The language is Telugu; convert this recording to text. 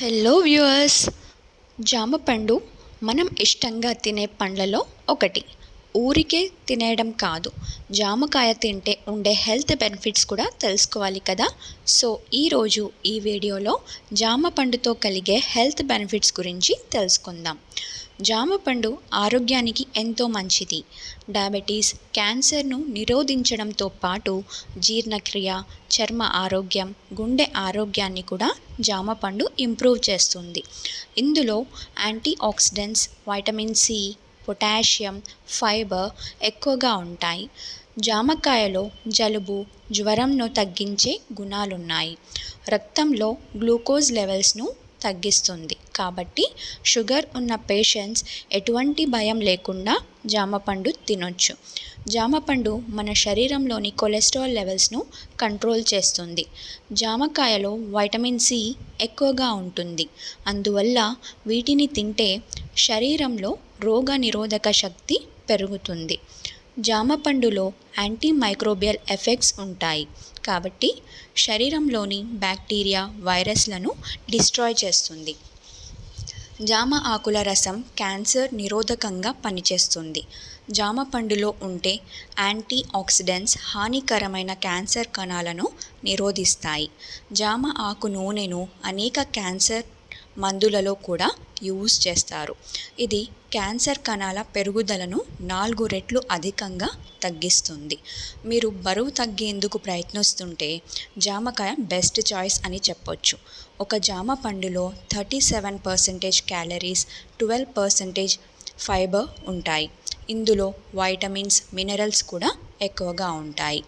హలో వ్యూవర్స్, జామ పండు మనం ఇష్టంగా తినే పండ్లలో ఒకటి. ఊరికే తినేయడం కాదు, జామకాయ తింటే ఉండే హెల్త్ బెనిఫిట్స్ కూడా తెలుసుకోవాలి కదా. సో ఈరోజు ఈ వీడియోలో జామ పండుతో కలిగే హెల్త్ బెనిఫిట్స్ గురించి తెలుసుకుందాం. జామ పండు ఆరోగ్యానికి ఎంతో మంచిది. డయాబెటీస్, క్యాన్సర్ను నిరోధించడంతో పాటు జీర్ణక్రియ, చర్మ ఆరోగ్యం, గుండె ఆరోగ్యాన్ని కూడా జామ పండు ఇంప్రూవ్ చేస్తుంది. ఇందులో antioxidants, vitamin C, potassium, fibre ఎక్కువగా ఉంటాయి. జామకాయలో జలుబు, జ్వరంను తగ్గించే గుణాలున్నాయి. రక్తంలో గ్లూకోజ్ లెవెల్స్ను తగ్గిస్తుంది. కాబట్టి షుగర్ ఉన్న పేషెంట్స్ ఎటువంటి భయం లేకుండా జామపండు తినొచ్చు. జామపండు మన శరీరంలోని కొలెస్ట్రాల్ లెవెల్స్ను కంట్రోల్ చేస్తుంది. జామకాయలో వైటమిన్ సి ఎక్కువగా ఉంటుంది. అందువల్ల వీటిని తింటే శరీరంలో రోగ నిరోధక శక్తి పెరుగుతుంది. జామపండులో యాంటీ మైక్రోబియల్ ఎఫెక్ట్స్ ఉంటాయి. కాబట్టి శరీరంలోని బ్యాక్టీరియా, వైరస్లను డిస్ట్రాయ్ చేస్తుంది. జామ ఆకుల రసం క్యాన్సర్ నిరోధకంగా పనిచేస్తుంది. జామ పండులో ఉండే యాంటీ ఆక్సిడెంట్స్ హానికరమైన క్యాన్సర్ కణాలను నిరోధిస్తాయి. జామ ఆకు నూనెను అనేక క్యాన్సర్ మందులలో కూడా యూజ్ చేస్తారు. ఇది క్యాన్సర్ కణాల పెరుగుదలను 4 రెట్లు అధికంగా తగ్గిస్తుంది. మీరు బరువు తగ్గేందుకు ప్రయత్నిస్తుంటే జామకాయ బెస్ట్ చాయిస్ అని చెప్పొచ్చు. ఒక జామ పండులో 37% క్యాలరీస్, 12% ఫైబర్ ఉంటాయి. ఇందులో వైటమిన్స్, మినరల్స్ కూడా ఎక్కువగా ఉంటాయి.